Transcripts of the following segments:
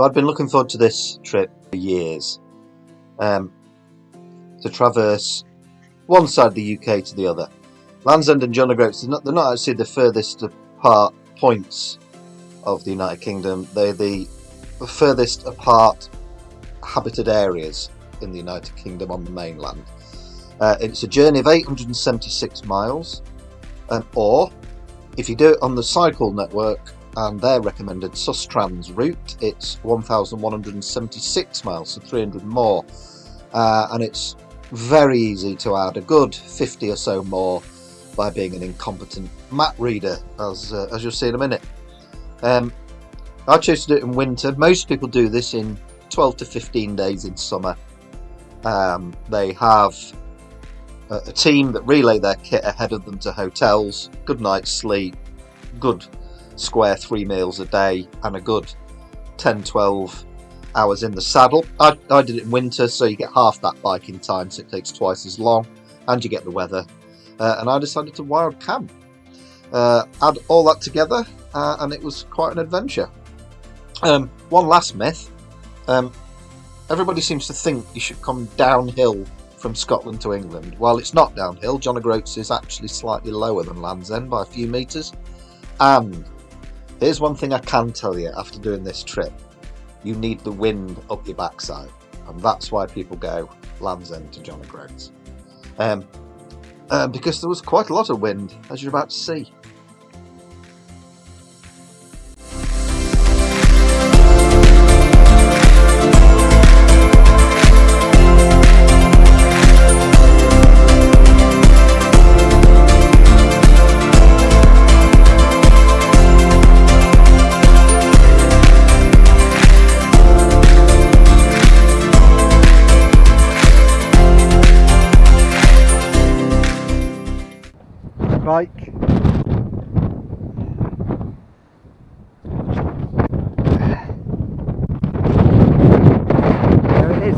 So I'd been looking forward to this trip for years, to traverse one side of the UK to the other. Land's End and John O'Groats, they're not actually the furthest apart points of the United Kingdom. They're the furthest apart habited areas in the United Kingdom on the mainland. It's a journey of 876 miles, or if you do it on the cycle network and their recommended Sustrans route, it's 1,176 miles, so 300 more, and it's very easy to add a good 50 or so more by being an incompetent map reader, as you'll see in a minute. I chose to do it in winter. Most people do this in 12 to 15 days in summer. They have a team that relay their kit ahead of them to hotels, good night's sleep, good square 3 meals a day, and a good 10-12 hours in the saddle. I did it in winter, so you get half that biking time, so it takes twice as long, and you get the weather. And I decided to wild camp. Add all that together, and it was quite an adventure. One last myth. Everybody seems to think you should come downhill from Scotland to England. While it's not downhill, John O'Groats is actually slightly lower than Land's End by a few metres. And here's one thing I can tell you after doing this trip. You need the wind up your backside. And that's why people go Land's End to John O'Groats. Because there was quite a lot of wind, as you're about to see. Bike. There it is.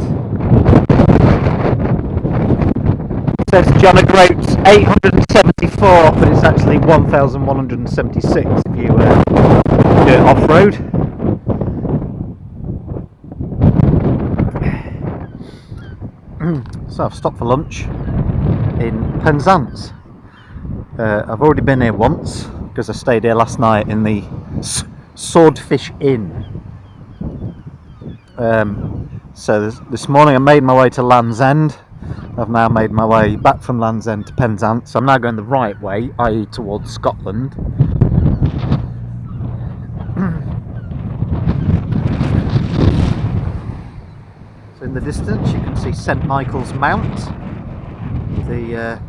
It says John O'Groats 874, but it's actually 1,176 if you do it off-road. So I've stopped for lunch in Penzance. I've already been here once because I stayed here last night in the Swordfish Inn. So this morning I made my way to Land's End. I've now made my way back from Land's End to Penzance. I'm now going the right way, i.e. towards Scotland. So in the distance you can see St Michael's Mount, the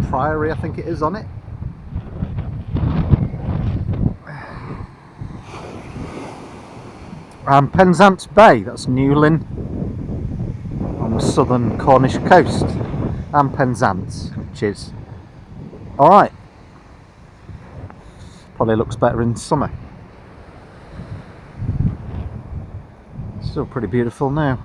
priory I think it is on it. And Penzance Bay, that's Newlyn on the southern Cornish coast, and Penzance, which is alright. Probably looks better in summer. Still pretty beautiful now.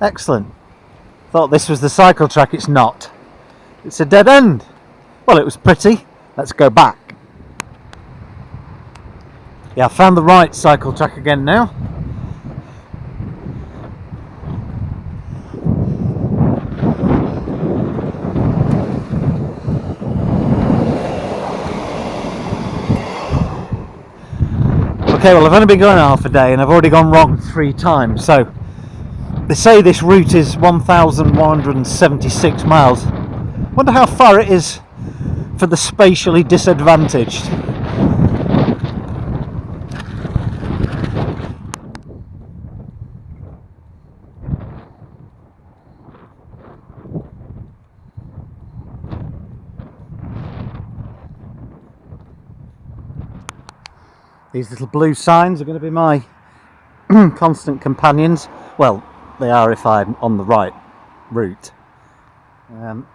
Excellent. Thought this was the cycle track, it's not. It's a dead end. Well, it was pretty. Let's go back. Yeah, I found the right cycle track again now. Okay, well I've only been going half a day and I've already gone wrong 3 times, so they say this route is 1,176 miles. Wonder how far it is for the spatially disadvantaged. These little blue signs are going to be my constant companions. Well, they are if I'm on the right route.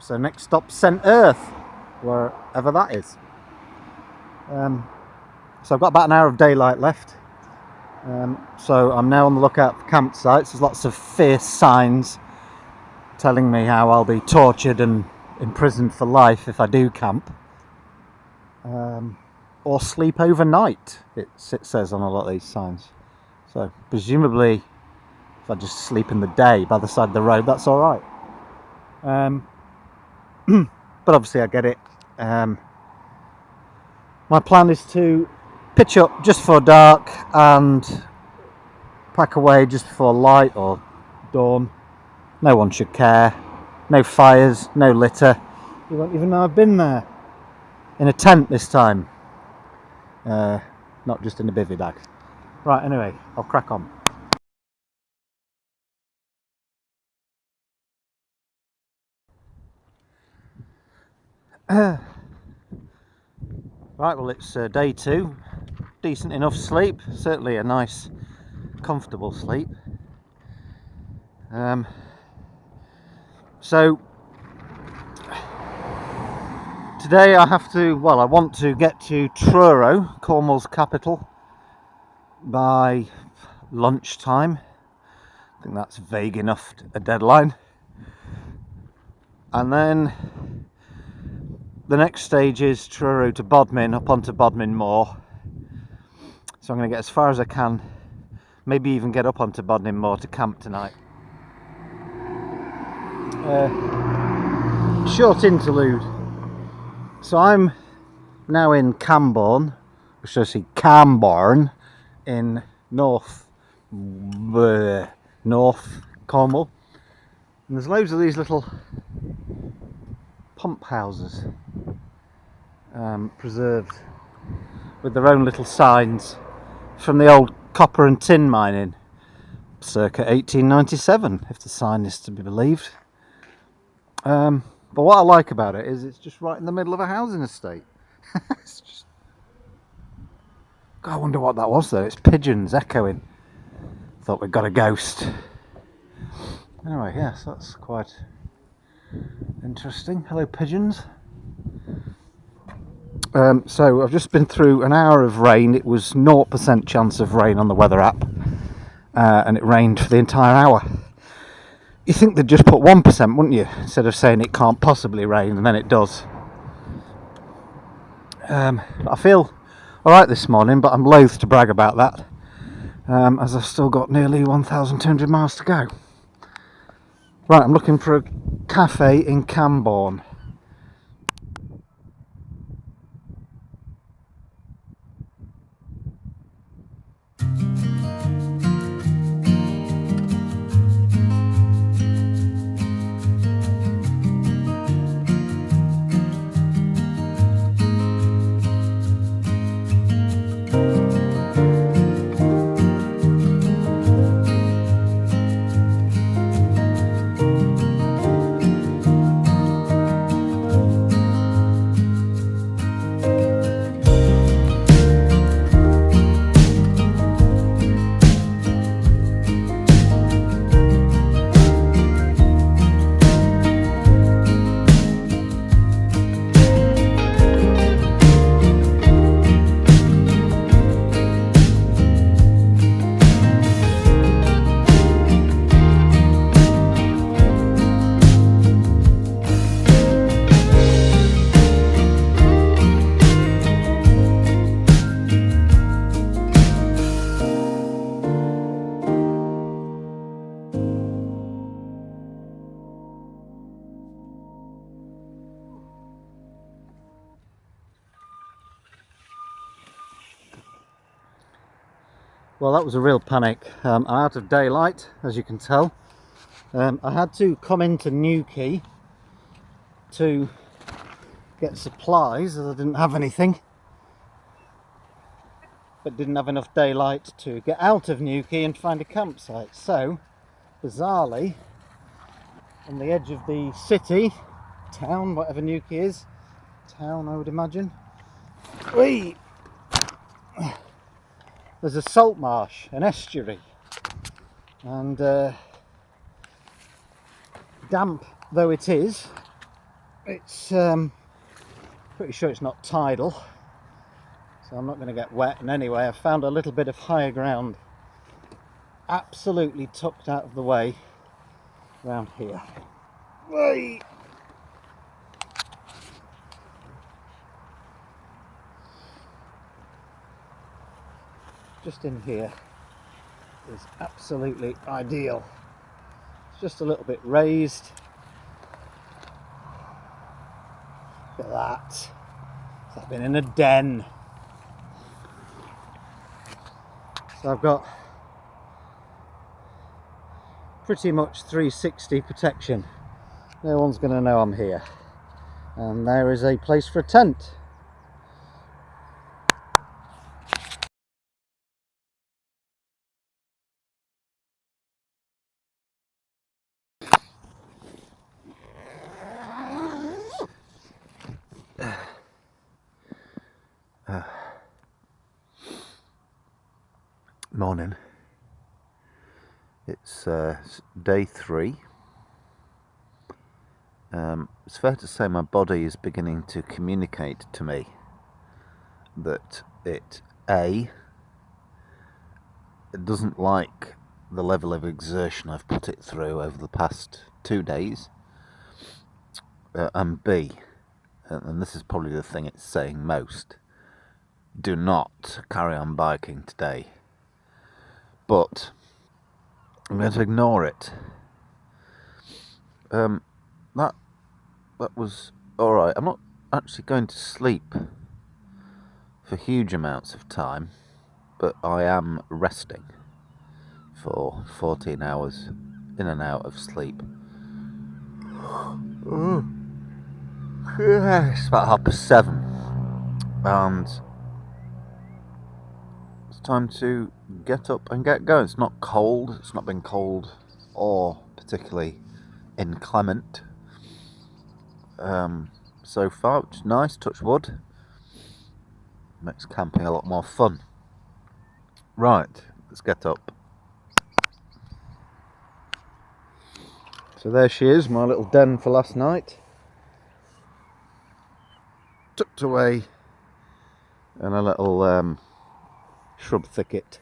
So next stop, St Earth, wherever that is. So I've got about an hour of daylight left. So I'm now on the lookout for campsites. There's lots of fierce signs telling me how I'll be tortured and imprisoned for life if I do camp. Or sleep overnight, it says on a lot of these signs. So presumably if I just sleep in the day by the side of the road, that's alright. But obviously I get it. My plan is to pitch up just before dark and pack away just before light or dawn. No one should care. No fires, no litter. You won't even know I've been there. In a tent this time. Not just in a bivvy bag. Right, anyway, I'll crack on. Right, well, it's day 2. Decent enough sleep. Certainly a nice, comfortable sleep. So today I want to get to Truro, Cornwall's capital, by lunchtime. I think that's vague enough, a deadline. And then the next stage is Truro to Bodmin, up onto Bodmin Moor. So I'm going to get as far as I can, maybe even get up onto Bodmin Moor to camp tonight. Short interlude. So I'm now in Camborne, which I see Camborne in North Cornwall, and there's loads of these little pump houses preserved with their own little signs from the old copper and tin mining circa 1897, if the sign is to be believed. But what I like about it is it's just right in the middle of a housing estate. It's just... God, I wonder what that was though. It's pigeons echoing. Thought we'd got a ghost. Anyway, yes, that's quite interesting. Hello, pigeons. So I've just been through an hour of rain. It was 0% chance of rain on the weather app, and it rained for the entire hour. You think they'd just put 1%, wouldn't you, instead of saying it can't possibly rain, and then it does. I feel alright this morning, but I'm loath to brag about that, as I've still got nearly 1,200 miles to go. Right, I'm looking for a cafe in Camborne. Well, that was a real panic. I'm out of daylight, as you can tell. I had to come into Newquay to get supplies, as I didn't have anything, but didn't have enough daylight to get out of Newquay and find a campsite. So, bizarrely, on the edge of the city, town, whatever Newquay is, town I would imagine, there's a salt marsh, an estuary, and damp though it is, it's pretty sure it's not tidal, so I'm not going to get wet. And anyway, I've found a little bit of higher ground, absolutely tucked out of the way, around here. Whee! Just in here is absolutely ideal. It's just a little bit raised. Look at that. I've been in a den. So I've got pretty much 360 protection. No one's going to know I'm here. And there is a place for a tent. Morning. It's day 3. It's fair to say my body is beginning to communicate to me that it doesn't like the level of exertion I've put it through over the past 2 days, and B, and this is probably the thing it's saying most, do not carry on biking today. But I'm going to ignore it. That was alright. I'm not actually going to sleep for huge amounts of time, but I am resting for 14 hours in and out of sleep. It's about 7:30, and it's time to get up and get going. It's not cold. It's not been cold or particularly inclement so far, which is nice. Touch wood. Makes camping a lot more fun. Right, let's get up. So there she is, my little den for last night. Tucked away in a little shrub thicket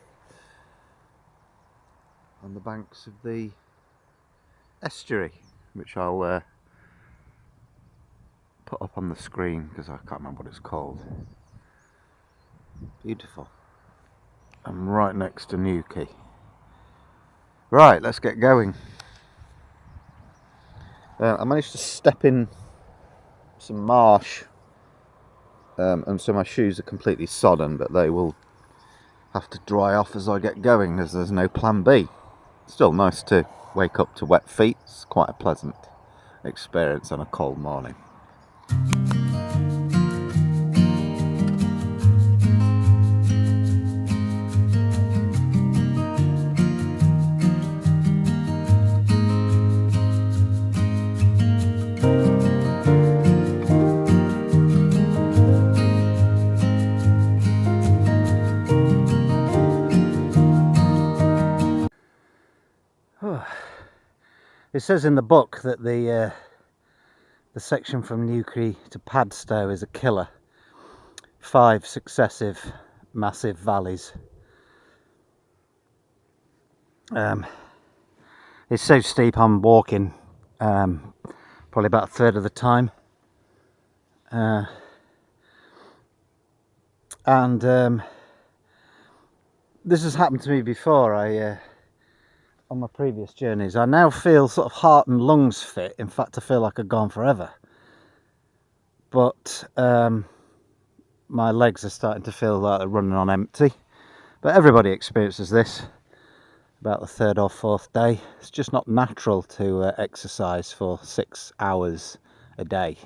on the banks of the estuary, which I'll put up on the screen because I can't remember what it's called. Beautiful. I'm right next to Newquay. Right, let's get going. I managed to step in some marsh, and so my shoes are completely sodden, but they will have to dry off as I get going, as there's no plan B. Still nice to wake up to wet feet. It's quite a pleasant experience on a cold morning. It says in the book that the section from Newquay to Padstow is a killer. 5 successive massive valleys. It's so steep I'm walking probably about a third of the time. This has happened to me before. On my previous journeys, I now feel sort of heart and lungs fit. In fact, I feel like I've gone forever. But my legs are starting to feel like they're running on empty. But everybody experiences this about the 3rd or 4th day. It's just not natural to exercise for 6 hours a day.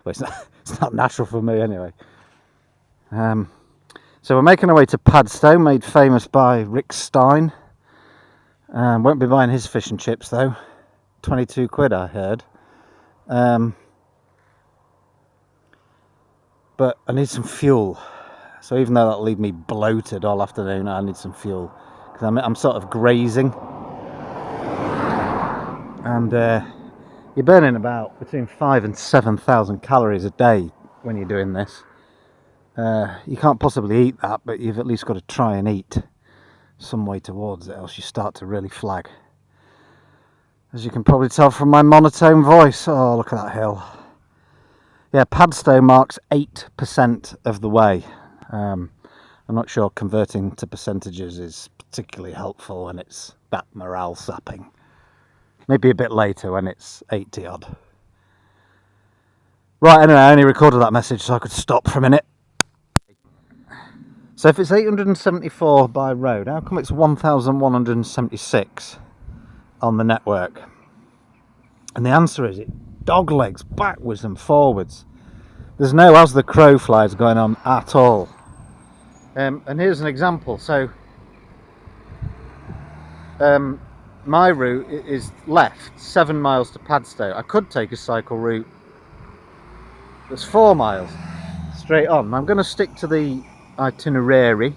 Well, it's not natural for me anyway. So we're making our way to Padstow, made famous by Rick Stein. Won't be buying his fish and chips though. 22 quid I heard. But I need some fuel. So even though that'll leave me bloated all afternoon, I need some fuel. Because I'm sort of grazing. And you're burning about between 5,000 and 7,000 calories a day when you're doing this. You can't possibly eat that, but you've at least got to try and eat some way towards it, else you start to really flag. As you can probably tell from my monotone voice. Oh, look at that hill. Yeah, Padstow marks 8% of the way. I'm not sure converting to percentages is particularly helpful when it's that morale sapping. Maybe a bit later when it's 80 odd. Right, anyway, I only recorded that message so I could stop for a minute. So if it's 874 by road, how come it's 1,176 on the network? And the answer is it dog legs backwards and forwards. There's no as the crow flies going on at all. And here's an example. So my route is left 7 miles to Padstow. I could take a cycle route that's 4 miles straight on. I'm going to stick to the itinerary,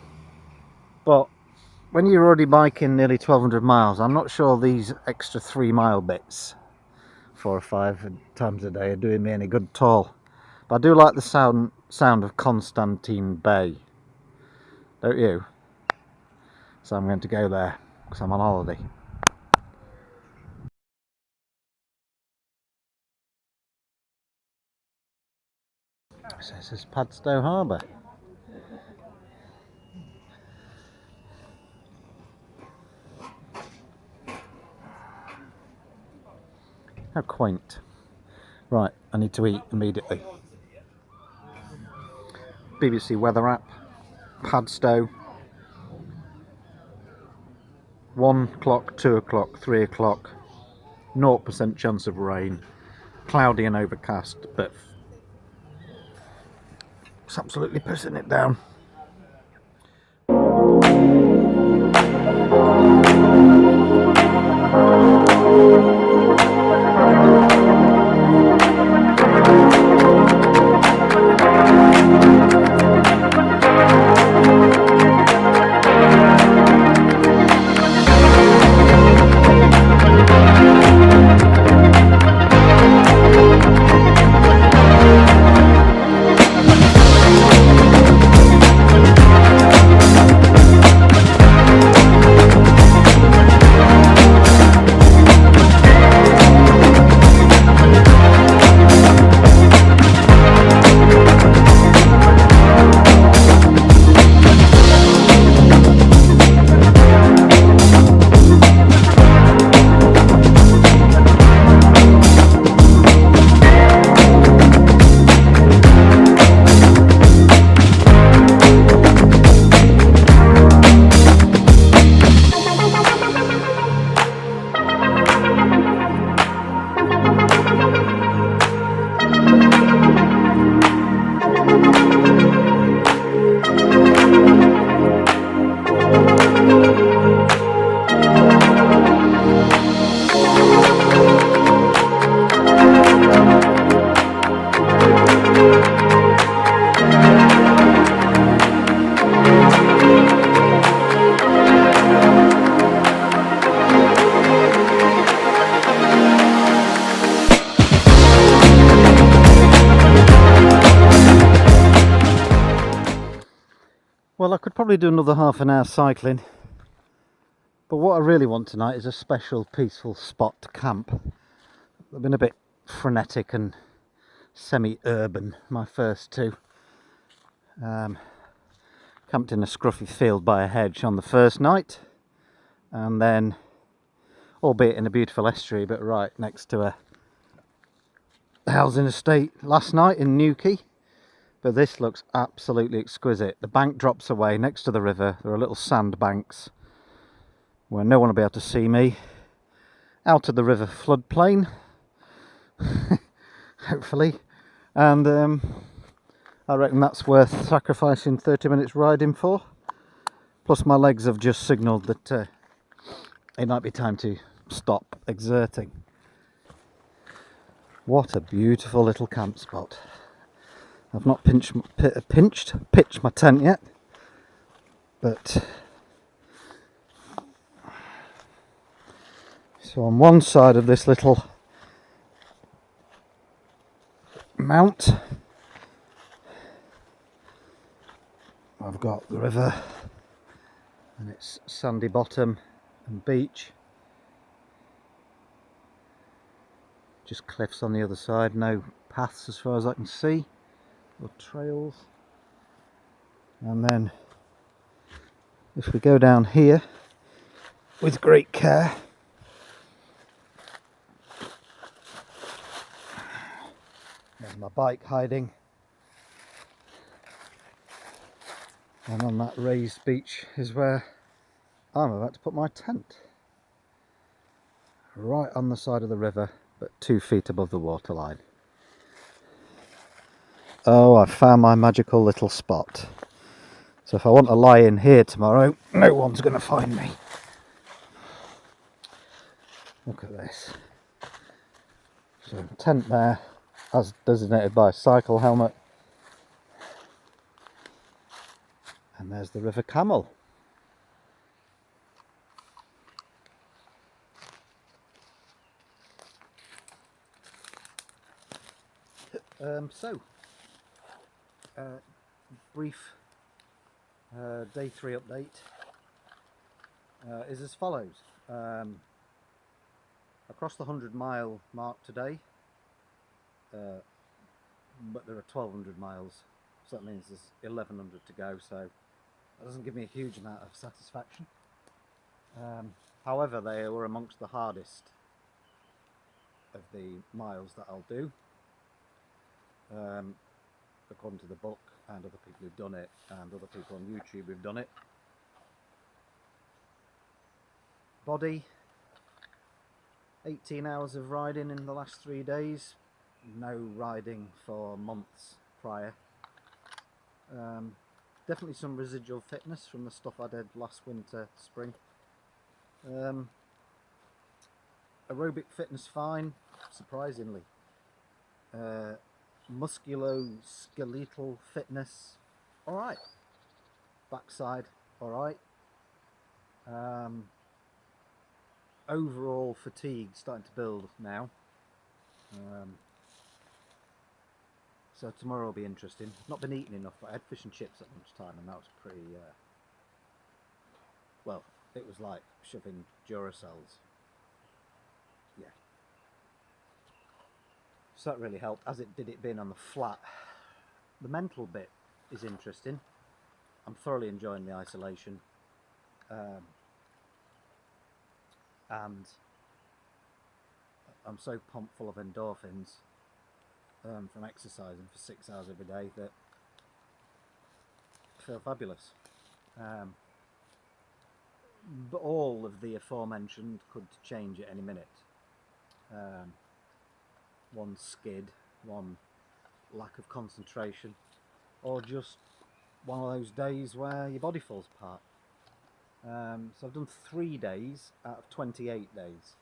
but when you're already biking nearly 1,200 miles, I'm not sure these extra 3 mile bits 4 or 5 times a day are doing me any good at all. But I do like the sound of Constantine Bay, don't you? So I'm going to go there because I'm on holiday. So this is Padstow Harbour. How quaint. Right, I need to eat immediately. BBC weather app, Padstow, 1 o'clock, 2 o'clock, 3 o'clock, 0% chance of rain, cloudy and overcast, but it's absolutely pissing it down. Well, I could probably do another half an hour cycling, but what I really want tonight is a special peaceful spot to camp. I've been a bit frenetic and semi-urban, my first two. Camped in a scruffy field by a hedge on the first night, and then, albeit in a beautiful estuary, but right next to a housing estate last night in Newquay. But this looks absolutely exquisite. The bank drops away next to the river. There are little sand banks where no one will be able to see me. Out of the river floodplain, hopefully. And I reckon that's worth sacrificing 30 minutes riding for. Plus my legs have just signalled that it might be time to stop exerting. What a beautiful little camp spot. I've not pitched my tent yet, but so on one side of this little mount got the river and its sandy bottom and beach. Just cliffs on the other side, no paths as far as I can see, or trails. And then if we go down here with great care, there's my bike hiding, and on that raised beach is where I'm about to put my tent, right on the side of the river but 2 feet above the waterline. Oh, I've found my magical little spot. So if I want to lie in here tomorrow, no one's going to find me. Look at this. So tent there, as designated by a cycle helmet. And there's the River Camel. Brief day 3 update is as follows. Across the 100-mile mark today, but there are 1,200 miles, so that means there's 1,100 to go, so that doesn't give me a huge amount of satisfaction. However, they were amongst the hardest of the miles that I'll do, according to the book and other people who've done it, and other people on YouTube who've done it. Body, 18 hours of riding in the last 3 days, no riding for months prior. Definitely some residual fitness from the stuff I did last winter, spring. Aerobic fitness fine, surprisingly. Musculoskeletal fitness, alright. Backside, alright. Overall fatigue starting to build now. So tomorrow will be interesting. Not been eating enough, but I had fish and chips at lunchtime, and that was pretty, well, it was like shoving Duracells. Yeah. So that really helped, as it did it being on the flat. The mental bit is interesting. I'm thoroughly enjoying the isolation. And I'm so pumped full of endorphins from exercising for 6 hours every day that I feel fabulous. But all of the aforementioned could change at any minute. One skid, one lack of concentration, or just one of those days where your body falls apart. So I've done 3 days out of 28 days.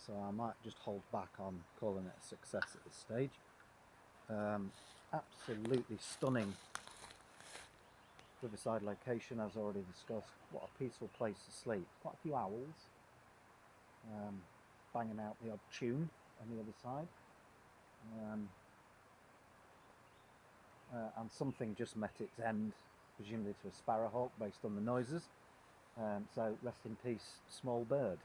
So I might just hold back on calling it a success at this stage. Absolutely stunning riverside location, as already discussed. What a peaceful place to sleep. Quite a few owls banging out the odd tune on the other side. And something just met its end, presumably to a sparrowhawk based on the noises. So rest in peace, small bird.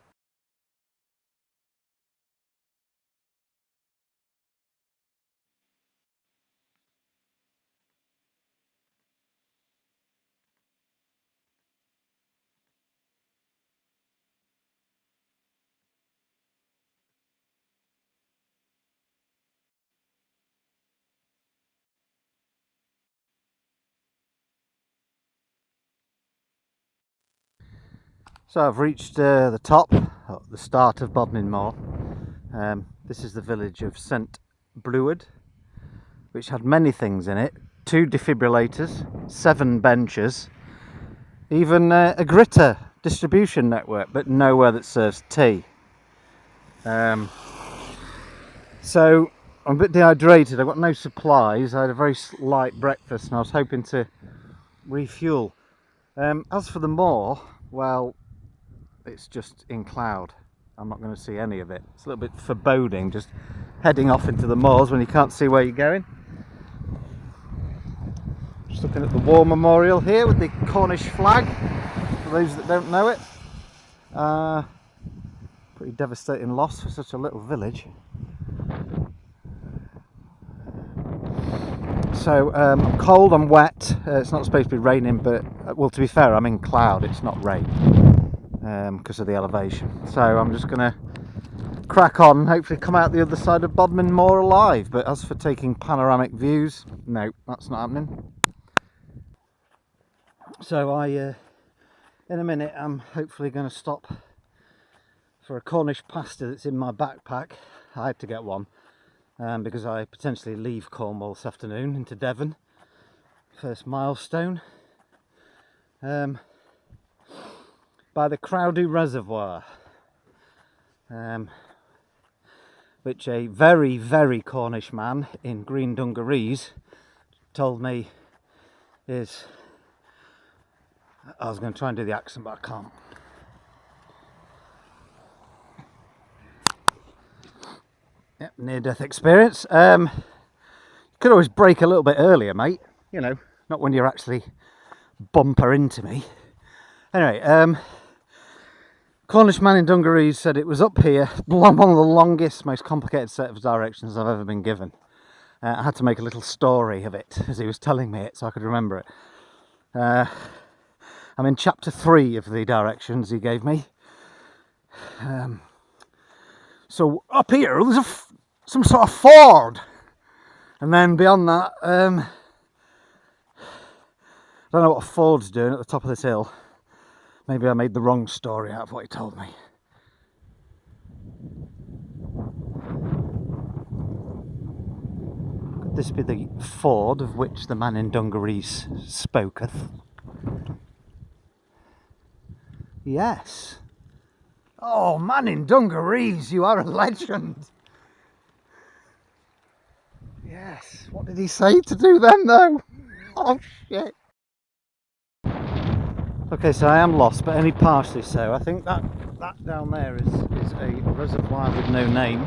So I've reached the top, the start of Bodmin Moor. This is the village of St Bleward, which had many things in it. 2 defibrillators, 7 benches, even a gritter distribution network, but nowhere that serves tea. So I'm a bit dehydrated. I've got no supplies. I had a very light breakfast and I was hoping to refuel. As for the moor, well, it's just in cloud. I'm not going to see any of it. It's a little bit foreboding, just heading off into the moors when you can't see where you're going. Just looking at the War Memorial here with the Cornish flag, for those that don't know it. Pretty devastating loss for such a little village. So I'm cold, I'm wet, it's not supposed to be raining, but well, to be fair, I'm in cloud, it's not rain because of the elevation. So I'm just going to crack on and hopefully come out the other side of Bodmin Moor alive. But as for taking panoramic views, no, that's not happening. So in a minute, I'm hopefully going to stop for a Cornish pasty that's in my backpack. I had to get one because I potentially leave Cornwall this afternoon into Devon. First milestone. By the Crowdy Reservoir, which a very, very Cornish man in green dungarees told me is... I was going to try and do the accent, but I can't. Yep, near-death experience. You could always brake a little bit earlier, mate. You know, not when you're actually bumper into me. Anyway, Cornish man in dungarees said it was up here, one of the longest, most complicated set of directions I've ever been given. I had to make a little story of it as he was telling me it so I could remember it. I'm in chapter 3 of the directions he gave me. So up here there's some sort of ford, and then beyond that, I don't know what a ford's doing at the top of this hill. Maybe I made the wrong story out of what he told me. Could this be the ford of which the man in dungarees spoketh? Yes. Oh, man in dungarees, you are a legend. Yes. What did he say to do then, though? Oh, shit. Okay, so I am lost, but only partially so. I think that down there is a reservoir with no name,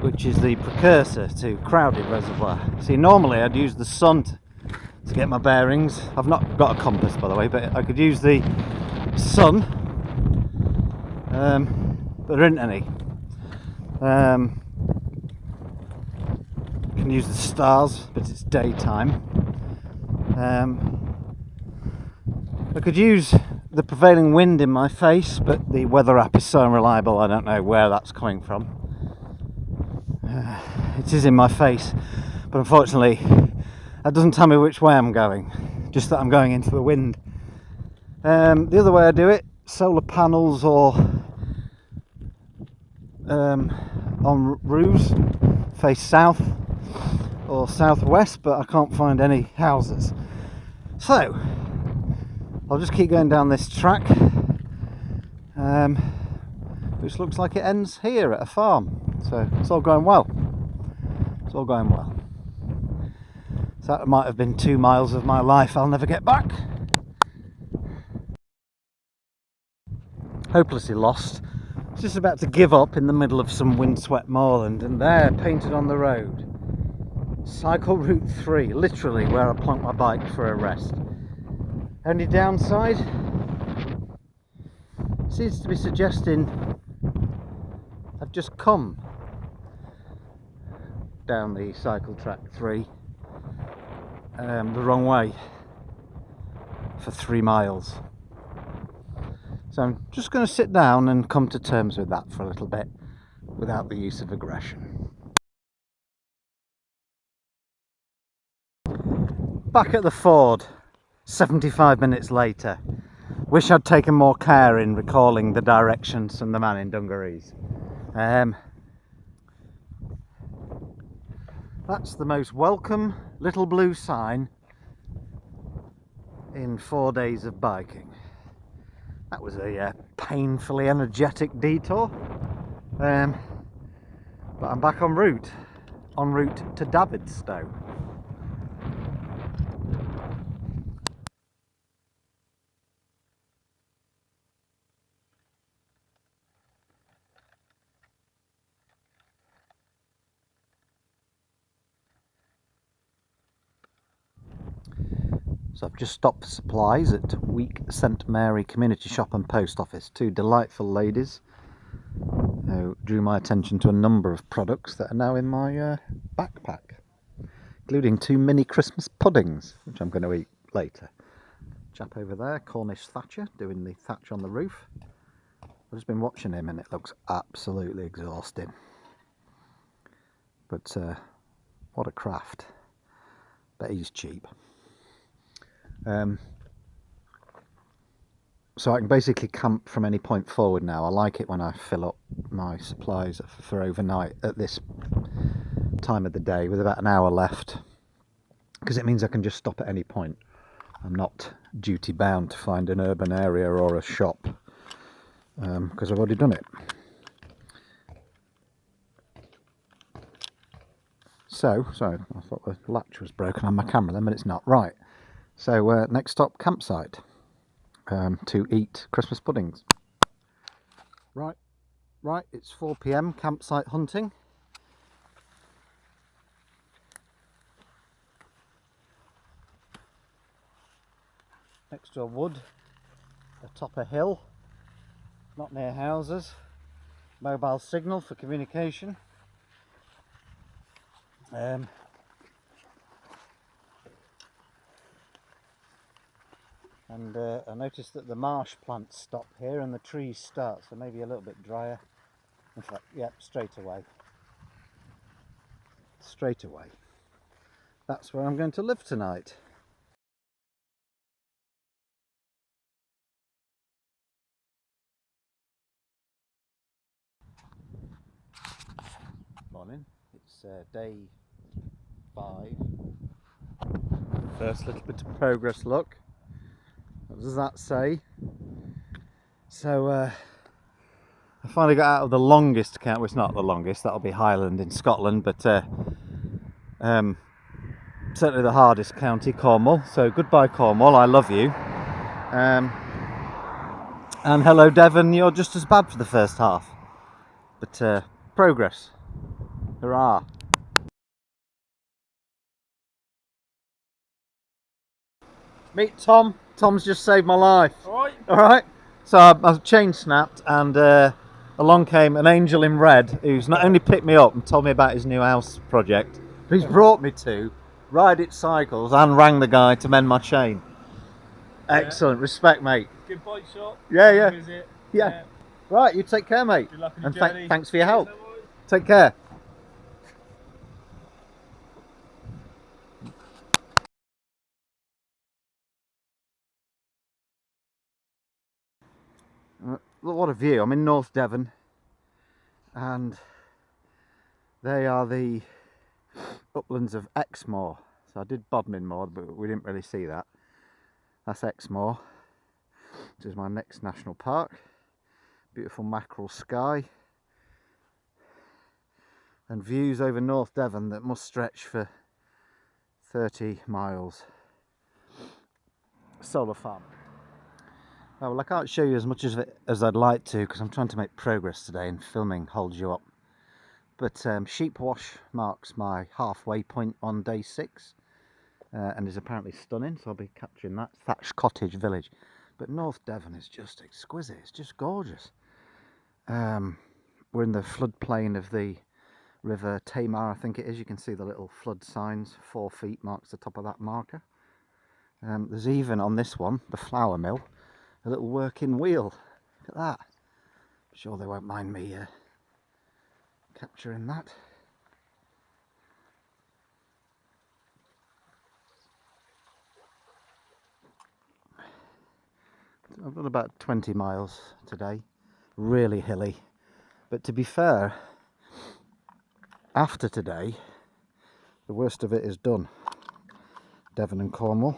which is the precursor to Crowdy Reservoir. See, normally I'd use the sun to get my bearings. I've not got a compass, by the way, but I could use the sun, but there isn't any. I can use the stars, but it's daytime. I could use the prevailing wind in my face, but the weather app is so unreliable, I don't know where that's coming from. It is in my face, but unfortunately that doesn't tell me which way I'm going, just that I'm going into the wind. The other way I do it, solar panels or on roofs, face south or southwest, but I can't find any houses. So I'll just keep going down this track, which looks like it ends here at a farm. So it's all going well. It's all going well. So that might have been 2 miles of my life I'll never get back. Hopelessly lost. Just about to give up in the middle of some windswept moorland, and there, painted on the road, cycle route 3, literally where I plunked my bike for a rest. Only downside seems to be suggesting I've just come down the cycle track 3 the wrong way for 3 miles. So I'm just going to sit down and come to terms with that for a little bit without the use of aggression. Back at the ford, 75 minutes later. Wish I'd taken more care in recalling the directions from the man in dungarees. That's the most welcome little blue sign in 4 days of biking. That was a painfully energetic detour, but I'm back en route to Davidstow. So I've just stopped for supplies at Week St Mary Community Shop and Post Office. Two delightful ladies who drew my attention to a number of products that are now in my backpack, including 2 mini Christmas puddings, which I'm going to eat later. Chap over there, Cornish thatcher, doing the thatch on the roof. I've just been watching him and it looks absolutely exhausting. But what a craft. But he's cheap. So I can basically camp from any point forward now. I like it when I fill up my supplies for overnight at this time of the day with about an hour left, because it means I can just stop at any point. I'm not duty bound to find an urban area or a shop, because I've already done it. So, sorry, I thought the latch was broken on my camera then, but it's not. Right, so next stop, campsite, to eat Christmas puddings. Right, it's 4 PM, campsite hunting. Next to a wood, atop a hill, not near houses, mobile signal for communication. And I noticed that the marsh plants stop here and the trees start, so maybe a little bit drier. In fact, yeah, straight away. That's where I'm going to live tonight. Morning, it's day 5. First little bit of progress look. What does that say? So I finally got out of the longest camp. Well, it's not the longest, that'll be Highland in Scotland, but certainly the hardest county, Cornwall. So goodbye Cornwall, I love you. And hello Devon, you're just as bad for the first half. But progress. Hurrah. Meet Tom. Tom's just saved my life. Alright. So I chain snapped and along came an angel in red who's not only picked me up and told me about his new house project, but he's brought me to ride its cycles and rang the guy to mend my chain. Excellent. Respect, mate. Good bike shop. Yeah. Visit. Yeah. Right, you take care, mate. Good luck in and your journey. Thanks for your help. Take care. What a view. I'm in North Devon and they are the uplands of Exmoor. So I did Bodmin Moor, but we didn't really see that. That's Exmoor, which is my next national park. Beautiful mackerel sky and views over North Devon that must stretch for 30 miles. Solar farm. Oh, well, I can't show you as much of it as I'd like to because I'm trying to make progress today and filming holds you up. But Sheep Wash marks my halfway point on day 6 and is apparently stunning, so I'll be capturing that. Thatched cottage village. But North Devon is just exquisite, it's just gorgeous. We're in the floodplain of the River Tamar, I think it is. You can see the little flood signs, 4 feet marks the top of that marker. There's even on this one, the flour mill, a little working wheel. Look at that. I'm sure they won't mind me capturing that. I've done about 20 miles today, really hilly. But to be fair, after today, the worst of it is done. Devon and Cornwall.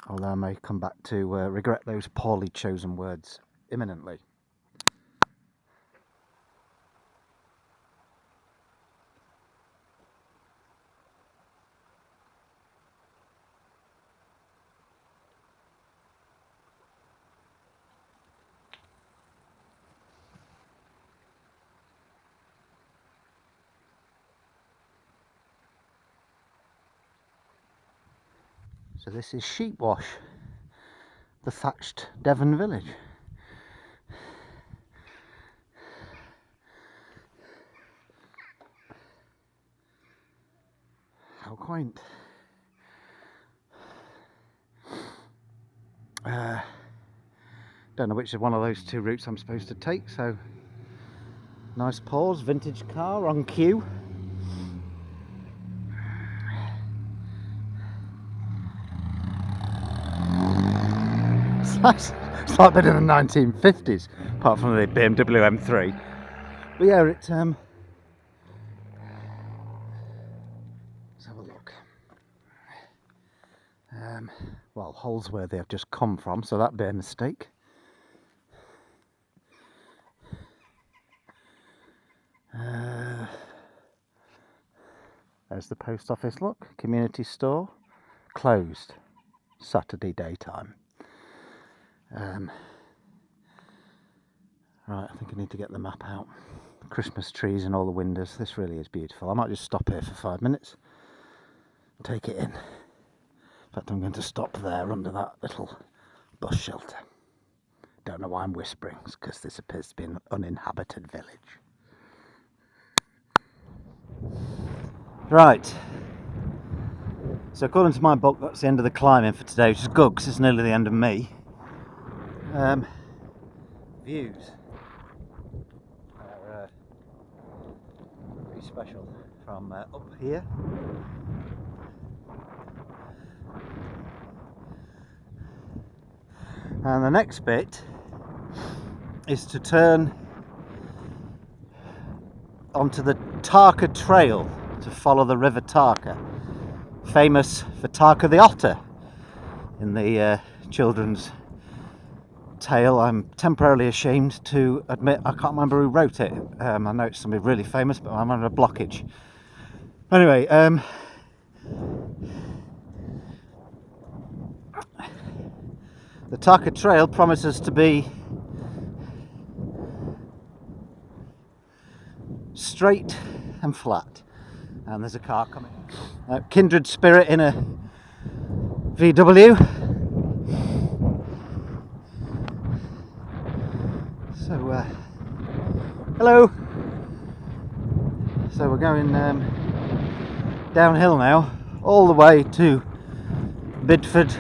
Although I may come back to regret those poorly chosen words imminently. So this is Sheepwash, the thatched Devon village. How quaint. Don't know which of one of those two routes I'm supposed to take, so nice pause, vintage car on cue. It's like a bit of the 1950s, apart from the BMW M3. But yeah, let's have a look. Well, Holsworthy I've just come from, so that'd be a mistake. There's the post office, look, community store, closed, Saturday daytime. Right, I think I need to get the map out. Christmas trees in all the windows, this really is beautiful. I might just stop here for 5 minutes, take it in. In fact, I'm going to stop there under that little bus shelter. Don't know why I'm whispering, because this appears to be an uninhabited village. Right, so according to my book, that's the end of the climbing for today, which is good because it's nearly the end of me. Views are pretty special from up here. And the next bit is to turn onto the Tarka Trail to follow the River Tarka, famous for Tarka the Otter in the children's tale. I'm temporarily ashamed to admit I can't remember who wrote it. I know it's somebody really famous, but I'm under a blockage. Anyway, the Tarka Trail promises to be straight and flat. And there's a car coming. Kindred spirit in a VW. So, hello. So we're going downhill now, all the way to Bidford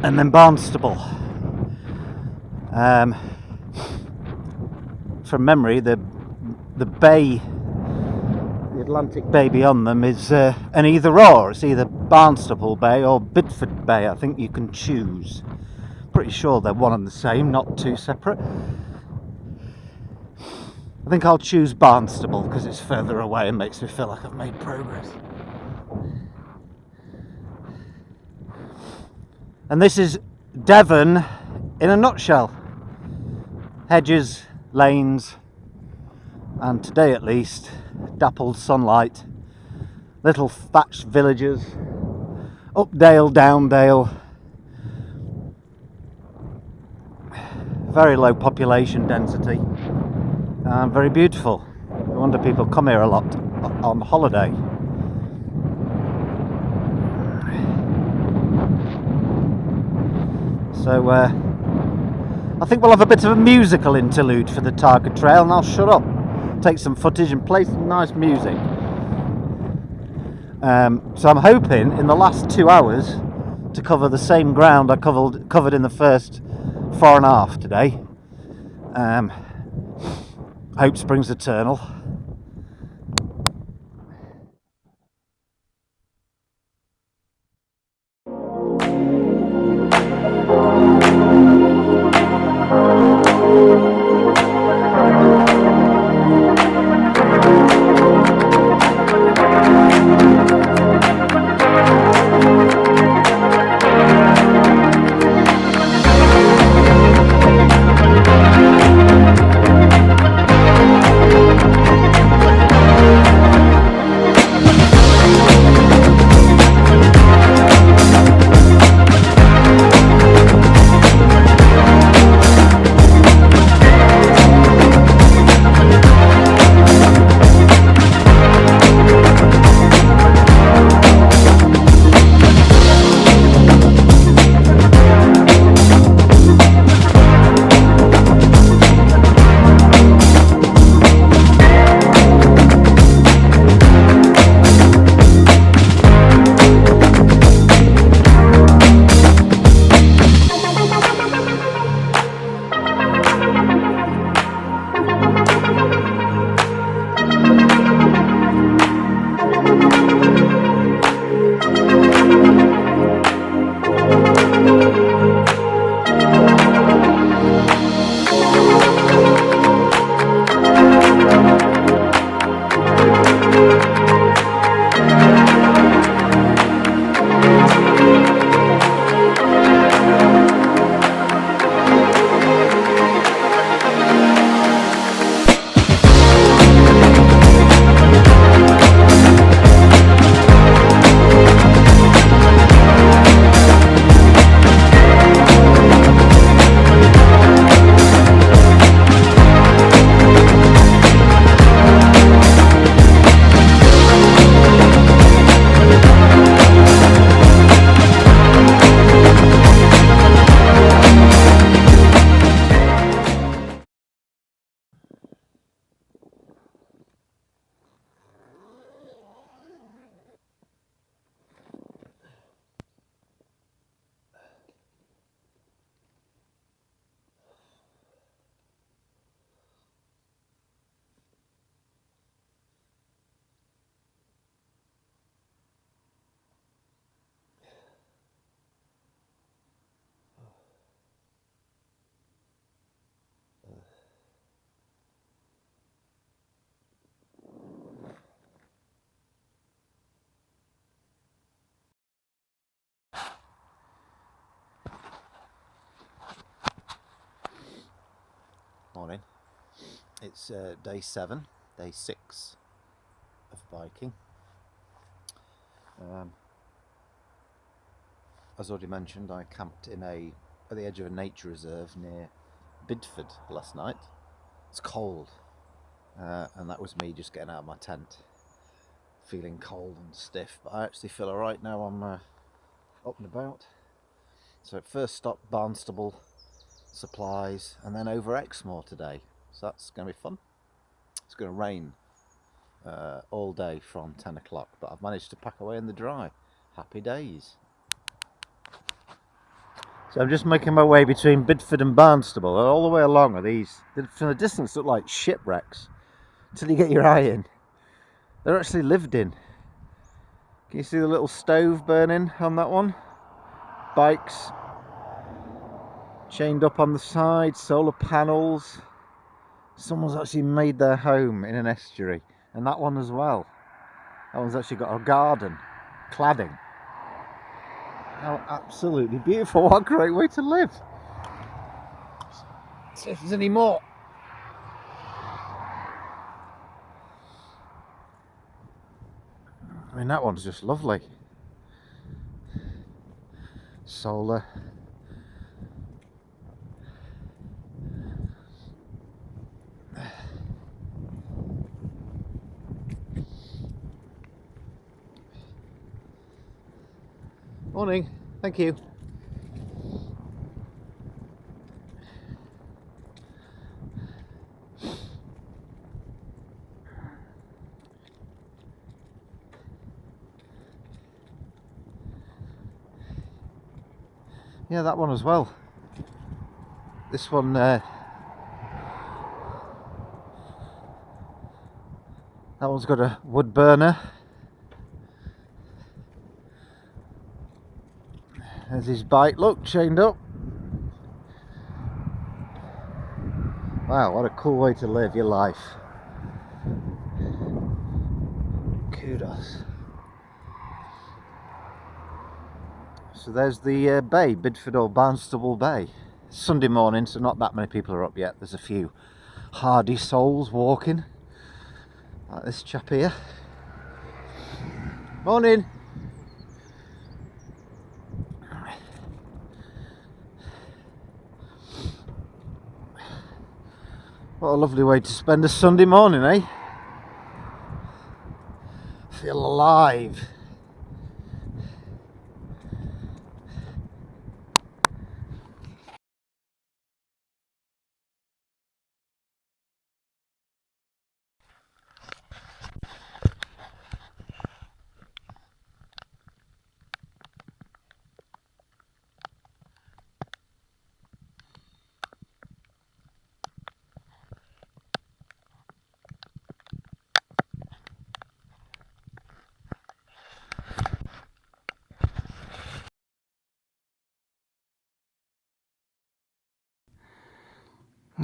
and then Barnstable. From memory, the bay, the Atlantic Bay beyond them is an either or. It's either Barnstable Bay or Bidford Bay. I think you can choose. Pretty sure they're one and the same, not two separate. I think I'll choose Barnstable because it's further away and makes me feel like I've made progress. And this is Devon in a nutshell. Hedges, lanes, and today at least, dappled sunlight, little thatched villages, up dale, down dale, very low population density, and very beautiful. No wonder people come here a lot on holiday. So I think we'll have a bit of a musical interlude for the Tarka Trail, and I'll shut up, take some footage and play some nice music. So I'm hoping in the last 2 hours to cover the same ground I covered in the first 4.5 today. Hope springs eternal. Morning. It's day 7, day 6 of biking. As already mentioned, I camped at the edge of a nature reserve near Bidford last night. It's cold, and that was me just getting out of my tent, feeling cold and stiff, but I actually feel alright now. I'm up and about. So at first stop Barnstable, supplies, and then over Exmoor today, so that's going to be fun. It's going to rain all day from 10 o'clock, but I've managed to pack away in the dry. Happy days. So I'm just making my way between Bidford and Barnstable, and all the way along are these, from the distance, look like shipwrecks until you get your eye in. They're actually lived in. Can you see the little stove burning on that one? Bikes chained up on the side, solar panels. Someone's actually made their home in an estuary, and that one as well. That one's actually got a garden, cladding. How absolutely beautiful. What a great way to live. Let's see if there's any more. I mean, that one's just lovely. Solar. Morning, thank you. Yeah, that one as well. This one, that one's got a wood burner. There's his bike, look, chained up. Wow, what a cool way to live your life. Kudos. So there's the bay, Bidford or Barnstable Bay. Sunday morning, so not that many people are up yet. There's a few hardy souls walking, like this chap here. Morning. What a lovely way to spend a Sunday morning, eh? Feel alive.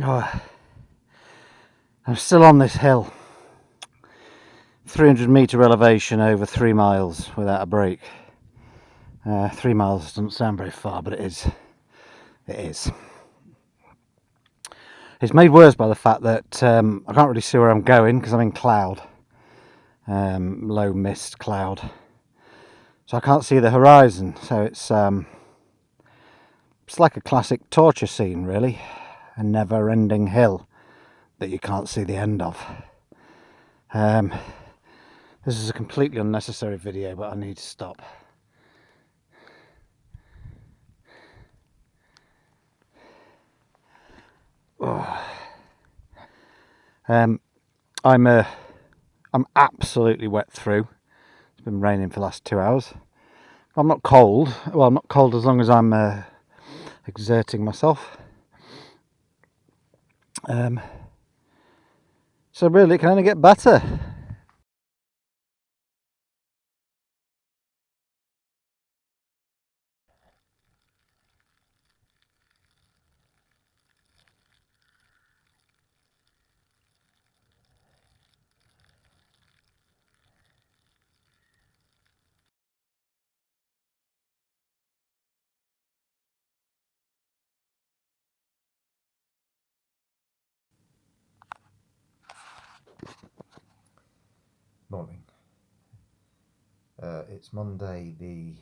Oh, I'm still on this hill. 300-metre elevation over 3 miles without a break. 3 miles doesn't sound very far, but it is. It is. It's made worse by the fact that I can't really see where I'm going because I'm in cloud. Low mist cloud. So I can't see the horizon. So it's like a classic torture scene, really. A never-ending hill that you can't see the end of. This is a completely unnecessary video, but I need to stop. Oh. I'm absolutely wet through. It's been raining for the last 2 hours. I'm not cold. Well, I'm not cold as long as I'm exerting myself. So really, it can only get better. It's Monday the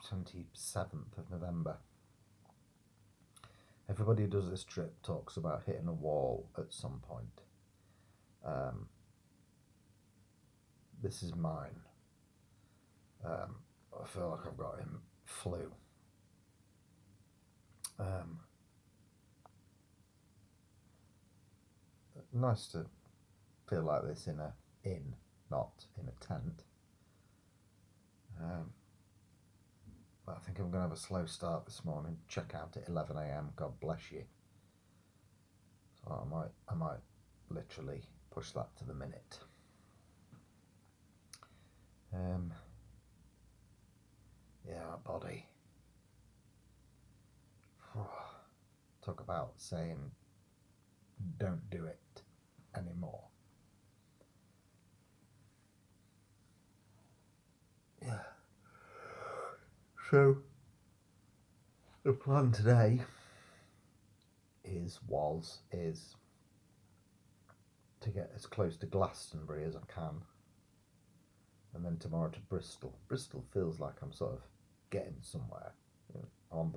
27th of November. Everybody who does this trip talks about hitting a wall at some point. This is mine. I feel like I've got flu. Nice to feel like this in a inn, not in a tent. I think I'm going to have a slow start this morning. Check out at 11 a.m. God bless you. So I might literally push that to the minute. Yeah, my body. Talk about saying don't do it anymore. Yeah. So the plan today is to get as close to Glastonbury as I can, and then tomorrow to Bristol. Bristol feels like I'm sort of getting somewhere, you know, on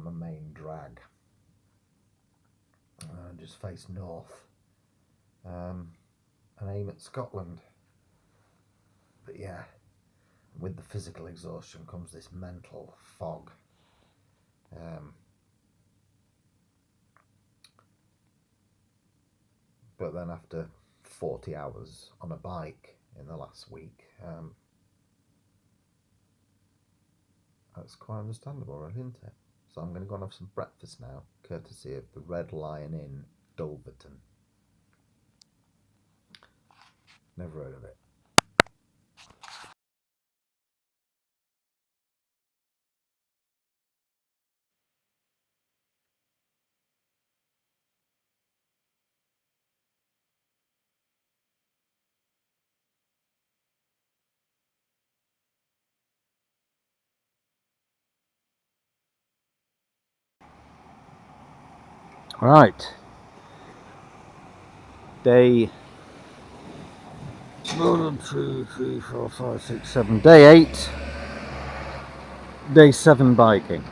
the main drag. Just face north and aim at Scotland. But yeah, with the physical exhaustion comes this mental fog. But then after 40 hours on a bike in the last week, that's quite understandable, really, isn't it? So I'm going to go and have some breakfast now, courtesy of the Red Lion Inn, Dulverton. Never heard of it. Right. Day 1, 2, 3, 4, 5, 6, 7. Day 8. Day 7 biking.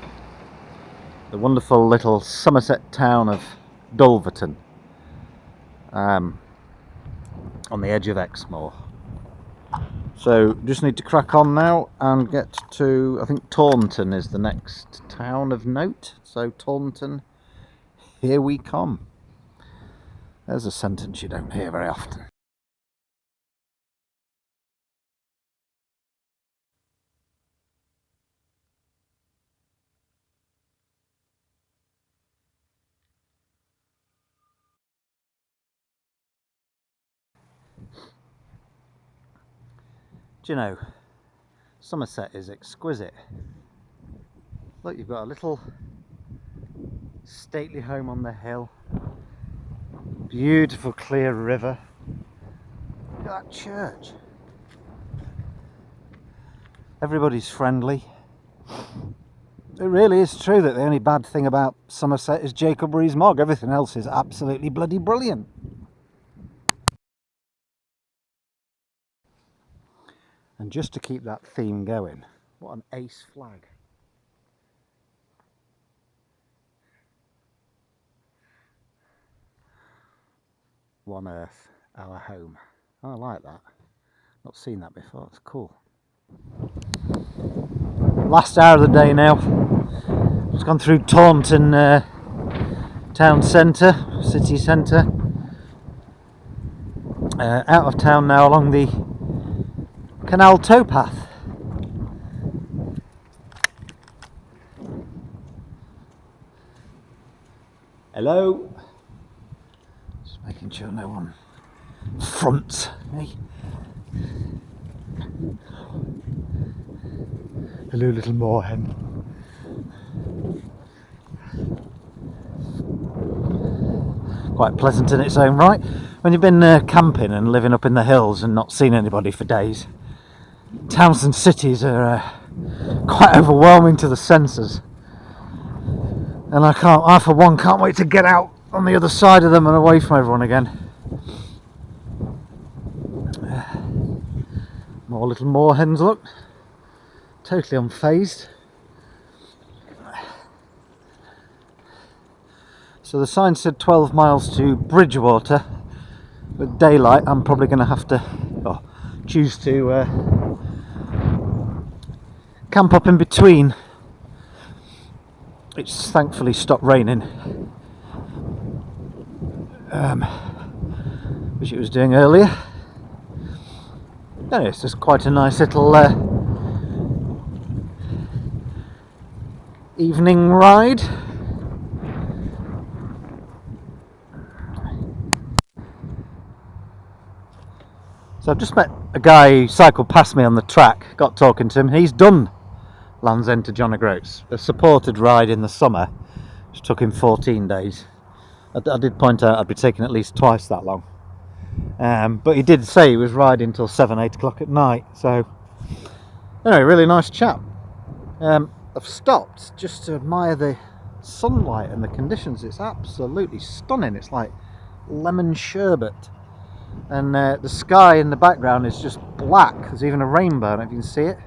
The wonderful little Somerset town of Dulverton, on the edge of Exmoor. So just need to crack on now and get to, I think Taunton is the next town of note. So Taunton, here we come. There's a sentence you don't hear very often. Do you know, Somerset is exquisite. Look, you've got a little stately home on the hill, beautiful clear river. Look at that church. Everybody's friendly. It really is true that the only bad thing about Somerset is Jacob Rees-Mogg. Everything else is absolutely bloody brilliant. And just to keep that theme going, what an ace flag. One Earth, our home. Oh, I like that. Not seen that before, it's cool. Last hour of the day now. Just gone through Taunton town centre, city centre. Out of town now along the canal towpath. Hello. Just making sure no one fronts me. Hello, little moorhen. Quite pleasant in its own right. When you've been camping and living up in the hills and not seen anybody for days, towns and cities are quite overwhelming to the senses. And I for one can't wait to get out on the other side of them and away from everyone again. More little moorhens, look. Totally unfazed. So the sign said 12 miles to Bridgewater. With daylight, I'm probably going to have to choose to camp up in between. It's thankfully stopped raining, which it was doing earlier. Anyway, it's just quite a nice little evening ride. So I've just met a guy who cycled past me on the track, got talking to him. He's done Land's End to John O'Groats, a supported ride in the summer, which took him 14 days. I did point out I'd be taking at least twice that long. But he did say he was riding till 7-8 o'clock at night. So, anyway, really nice chap. I've stopped just to admire the sunlight and the conditions. It's absolutely stunning. It's like lemon sherbet. And the sky in the background is just black. There's even a rainbow, I don't know if you can see it.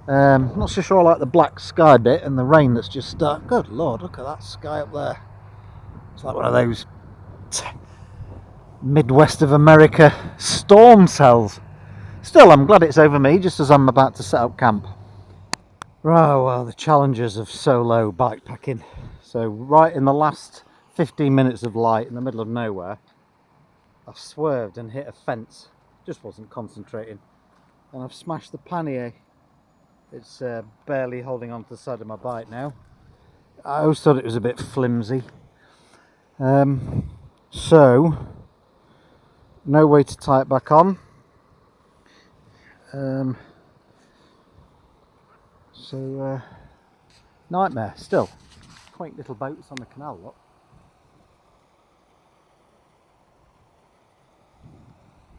Not so sure I like the black sky bit and the rain that's just started. Good lord, look at that sky up there. It's like one of those Midwest of America storm cells. Still, I'm glad it's over me just as I'm about to set up camp. Right, well, the challenges of solo bikepacking. So right in the last 15 minutes of light in the middle of nowhere, I've swerved and hit a fence. Just wasn't concentrating. And I've smashed the pannier. It's barely holding on to the side of my bike now. I always thought it was a bit flimsy. So, no way to tie it back on. Nightmare still. Quaint little boats on the canal, look.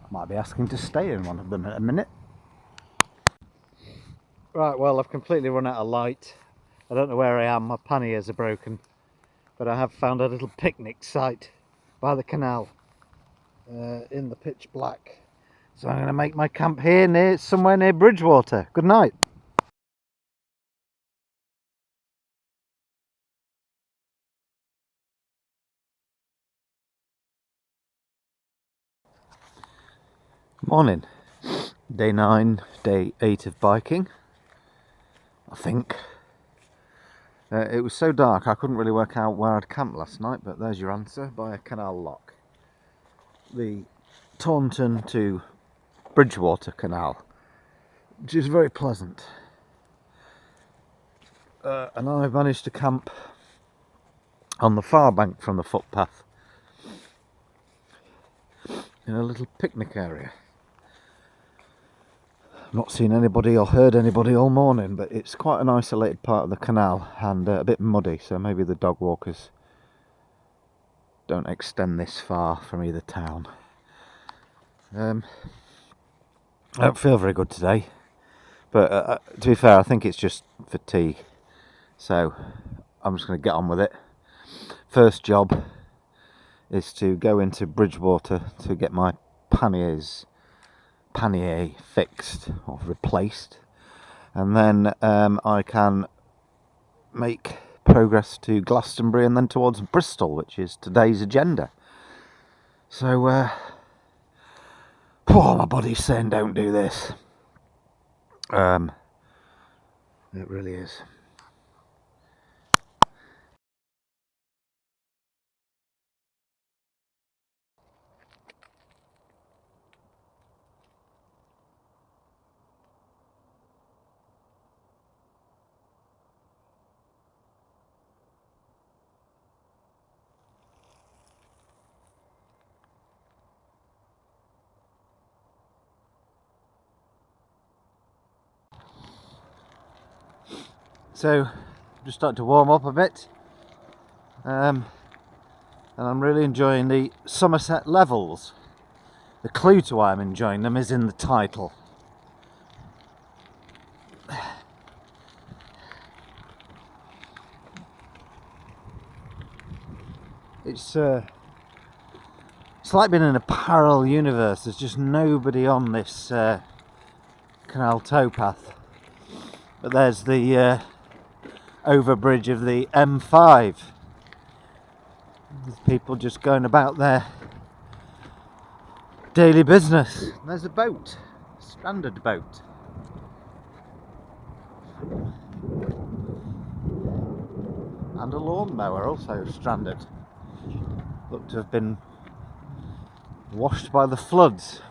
I might be asking to stay in one of them in a minute. Right, well, I've completely run out of light. I don't know where I am, my panniers are broken. But I have found a little picnic site by the canal in the pitch black. So I'm going to make my camp here somewhere near Bridgewater. Good night. Morning. Day 9, day 8 of biking, I think. It was so dark I couldn't really work out where I'd camped last night, but there's your answer, by a canal lock. The Taunton to Bridgewater canal, which is very pleasant. And I managed to camp on the far bank from the footpath in a little picnic area. I've not seen anybody or heard anybody all morning, but it's quite an isolated part of the canal and a bit muddy, so maybe the dog walkers don't extend this far from either town. I don't feel very good today, but to be fair, I think it's just fatigue, so I'm just going to get on with it. First job is to go into Bridgewater to get my pannier fixed or replaced, and then I can make progress to Glastonbury and then towards Bristol, which is today's agenda. So my body's saying don't do this. It really is. So, just starting to warm up a bit, and I'm really enjoying the Somerset Levels. The clue to why I'm enjoying them is in the title. It's like being in a parallel universe. There's just nobody on this canal towpath. But there's the overbridge of the M5. There's people just going about their daily business. There's a boat, a stranded boat. And a lawnmower also stranded. Looked to have been washed by the floods.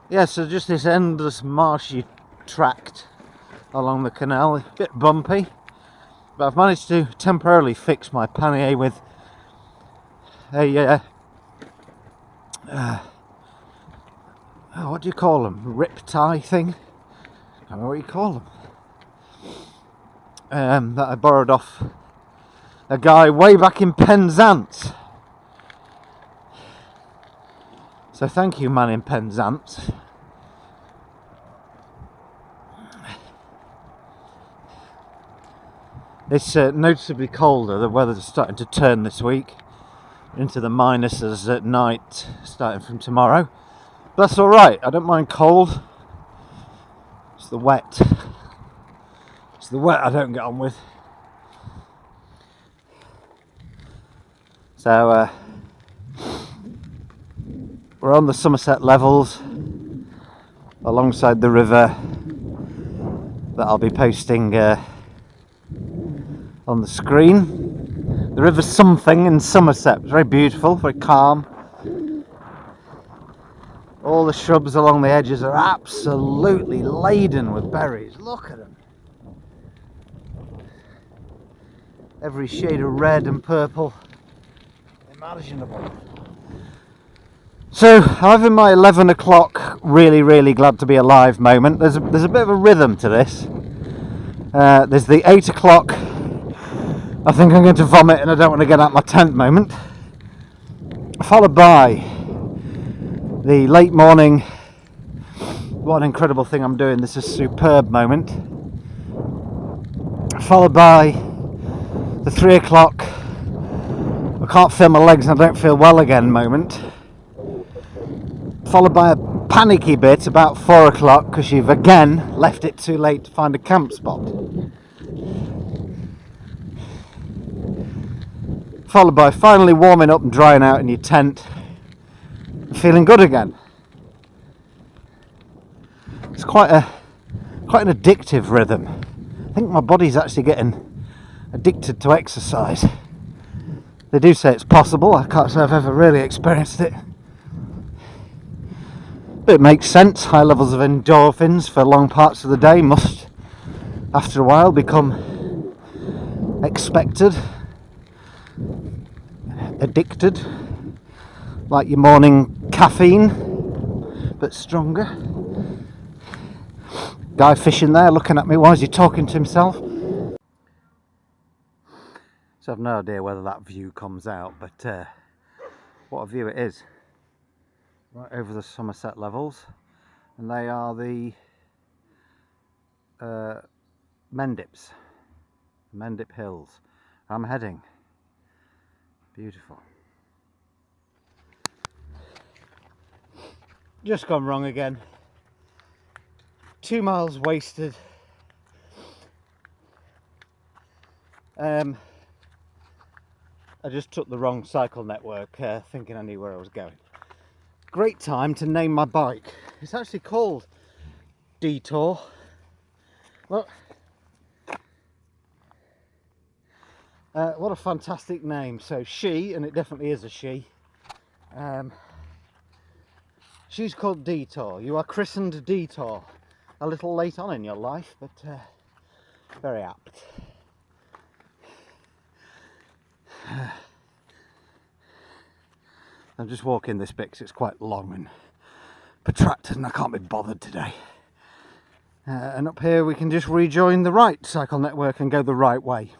Yeah, so just this endless marshy tract along the canal, a bit bumpy, but I've managed to temporarily fix my pannier with a what do you call them? Rip tie thing? I don't know what you call them. That I borrowed off a guy way back in Penzance. So thank you, man in Penzance. It's noticeably colder. The weather's starting to turn this week into the minuses at night, starting from tomorrow. But that's alright, I don't mind cold. It's the wet. It's the wet I don't get on with. So, we're on the Somerset Levels, alongside the river that I'll be posting on the screen. The river's something in Somerset. It's very beautiful, very calm. All the shrubs along the edges are absolutely laden with berries. Look at them. Every shade of red and purple imaginable. So, having my 11 o'clock really glad to be alive moment. There's a bit of a rhythm to this. There's the 8 o'clock I think I'm going to vomit and I don't want to get out my tent moment, followed by the late morning, what an incredible thing I'm doing, this is superb moment, followed by the 3 o'clock I can't feel my legs and I don't feel well again moment, followed by a panicky bit about 4 o'clock because you've again left it too late to find a camp spot, followed by finally warming up and drying out in your tent and feeling good again. It's quite an addictive rhythm. I think my body's actually getting addicted to exercise. They do say it's possible. I can't say I've ever really experienced it. But it makes sense. High levels of endorphins for long parts of the day must, after a while, become expected, addicted, like your morning caffeine, but stronger. Guy fishing there looking at me while he's talking to himself. So I've no idea whether that view comes out, but what a view it is. Right over the Somerset Levels, and they are the Mendips, Mendip Hills. I'm heading. Beautiful. Just gone wrong again. 2 miles wasted. I just took the wrong cycle network, thinking I knew where I was going. Great time to name my bike. It's actually called Detour. Look. What a fantastic name. So she, and it definitely is a she, she's called Detour. You are christened Detour. A little late on in your life, but very apt. I'm just walking this bit because it's quite long and protracted and I can't be bothered today. And up here we can just rejoin the right cycle network and go the right way.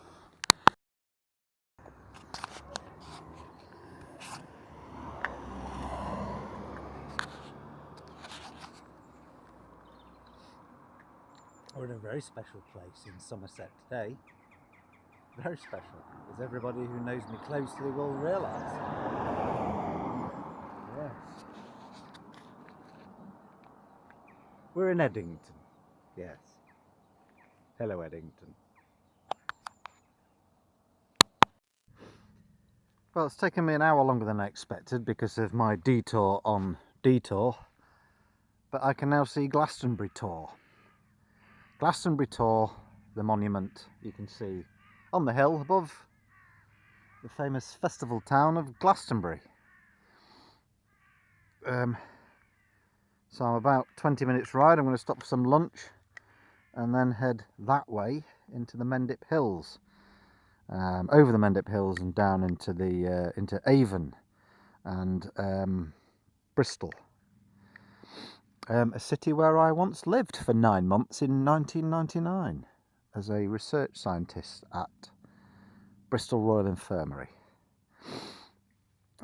We're in a very special place in Somerset today. Very special, as everybody who knows me closely will realise. Yes. We're in Eddington. Yes. Hello, Eddington. Well, it's taken me an hour longer than I expected because of my detour on detour. But I can now see Glastonbury Tor. Glastonbury Tor, the monument you can see on the hill above the famous festival town of Glastonbury. So I'm about 20 minutes ride. I'm going to stop for some lunch and then head that way into the Mendip Hills, over the Mendip Hills and down into the into Avon and Bristol, a city where I once lived for 9 months in 1999 as a research scientist at Bristol Royal Infirmary.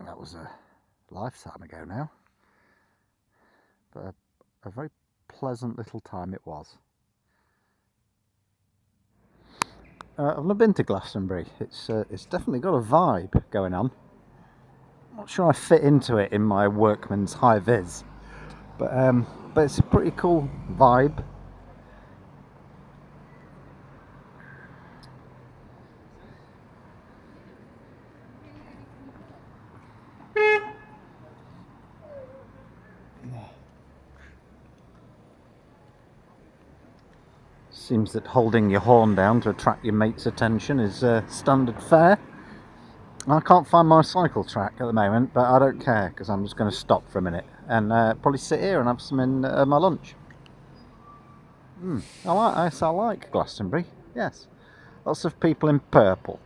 That was a lifetime ago now, but a very pleasant little time it was. I've not been to Glastonbury. It's definitely got a vibe going on. Not sure I fit into it in my workman's high vis, but it's a pretty cool vibe. Seems that holding your horn down to attract your mate's attention is standard fare. I can't find my cycle track at the moment, but I don't care because I'm just going to stop for a minute and probably sit here and have some in my lunch. I like Glastonbury, yes. Lots of people in purple.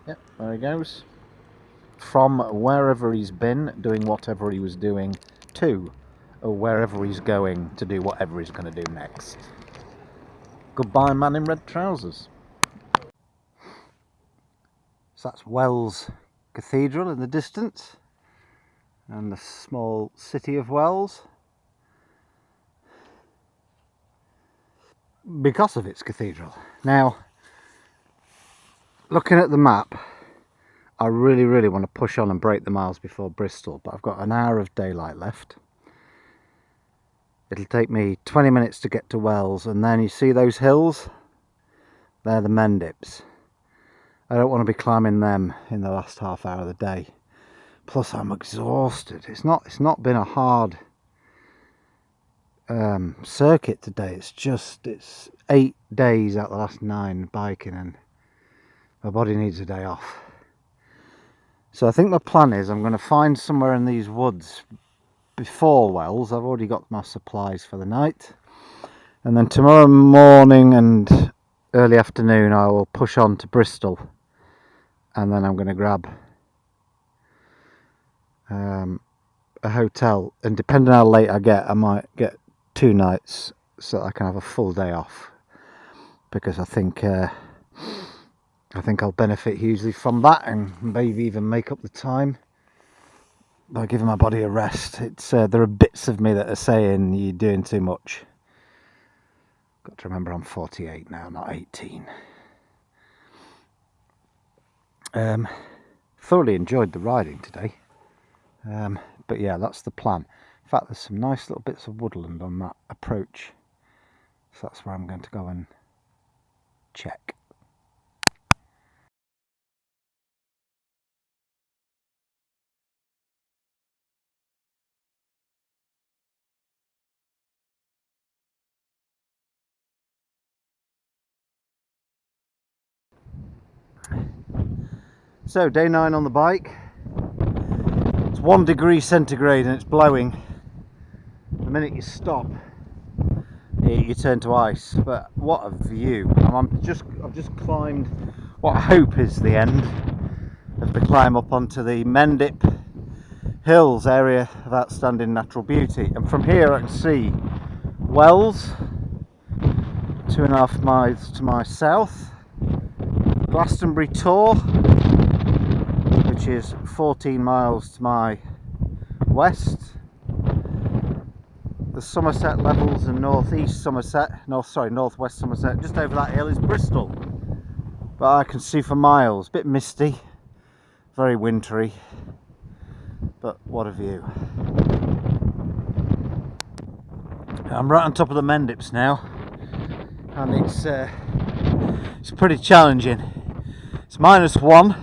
Yep, there he goes. From wherever he's been, doing whatever he was doing, to or wherever he's going to do whatever he's going to do next. Goodbye, man in red trousers. So that's Wells Cathedral in the distance, and the small city of Wells, because of its cathedral. Now, looking at the map, I really want to push on and break the miles before Bristol, but I've got an hour of daylight left. It'll take me 20 minutes to get to Wells, and then you see those hills? They're the Mendips. I don't want to be climbing them in the last half hour of the day. Plus I'm exhausted. It's not been a hard circuit today. It's 8 days out of the last 9 biking, and my body needs a day off. So I think my plan is I'm going to find somewhere in these woods before Wells. I've already got my supplies for the night, and then tomorrow morning and early afternoon I will push on to Bristol, and then I'm going to grab a hotel, and depending how late I get, I might get 2 nights so that I can have a full day off, because I think I'll benefit hugely from that, and maybe even make up the time by giving my body a rest. It's there are bits of me that are saying you're doing too much. Got to remember I'm 48 now, not 18. Thoroughly enjoyed the riding today, but yeah, that's the plan. In fact, there's some nice little bits of woodland on that approach, so that's where I'm going to go and check. So day 9 on the bike. It's 1 degree centigrade and it's blowing. The minute you stop, you turn to ice. But what a view! I've just climbed what I hope is the end of the climb up onto the Mendip Hills area of outstanding natural beauty. And from here I can see Wells, 2.5 miles to my south, Glastonbury Tor, which is 14 miles to my west, the Somerset Levels and northwest Somerset. Just over that hill is Bristol, but I can see for miles. Bit misty, very wintry, but what a view. I'm right on top of the Mendips now, and it's pretty challenging. It's -1,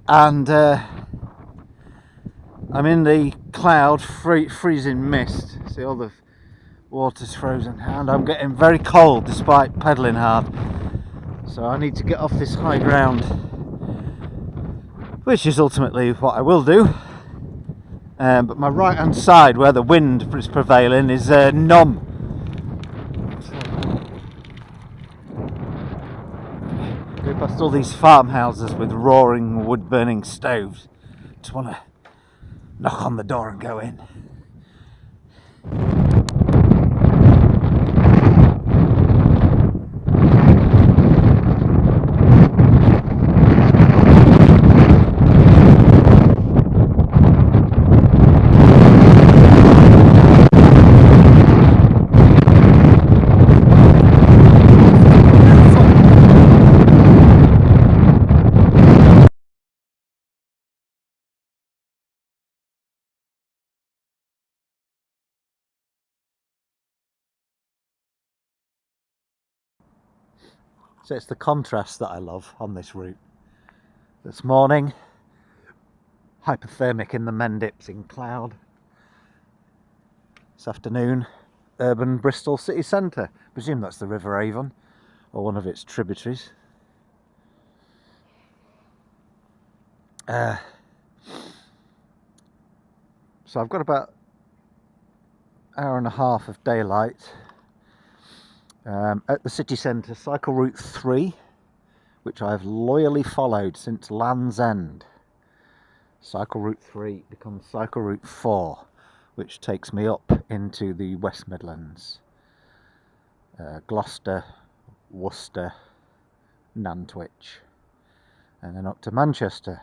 and I'm in the cloud, freezing mist. See, all the water's frozen, and I'm getting very cold despite pedalling hard. So I need to get off this high ground, which is ultimately what I will do. But my right hand side, where the wind is prevailing, is numb. Go past all these farmhouses with roaring wood burning stoves. Just want to knock on the door and go in. So it's the contrast that I love on this route. This morning, hypothermic in the Mendips in cloud. This afternoon, urban Bristol city centre. Presume that's the River Avon or one of its tributaries. So I've got about an hour and a half of daylight. At the city centre, cycle route 3, which I've loyally followed since Land's End. Cycle route 3 becomes cycle route 4, which takes me up into the West Midlands. Gloucester, Worcester, Nantwich, and then up to Manchester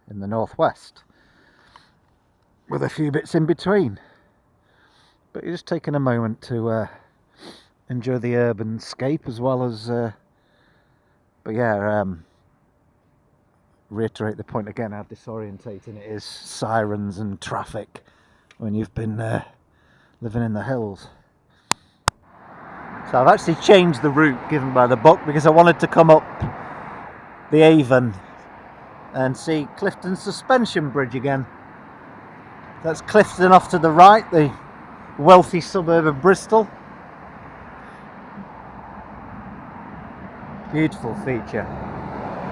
in the northwest, with a few bits in between. But you're just taking a moment to enjoy the urban scape as well as reiterate the point again how disorientating it is, sirens and traffic when you've been living in the hills. So I've actually changed the route given by the book because I wanted to come up the Avon and see Clifton Suspension Bridge again. That's Clifton off to the right, the wealthy suburb of Bristol. Beautiful feature.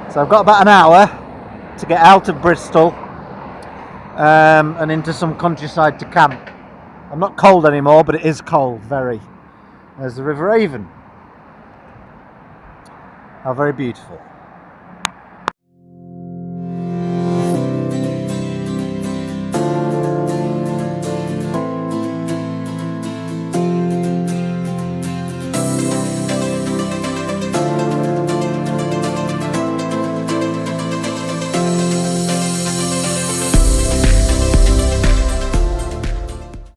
So I've got about an hour to get out of Bristol and into some countryside to camp. I'm not cold anymore, but it is cold, very. There's the River Avon. How very beautiful.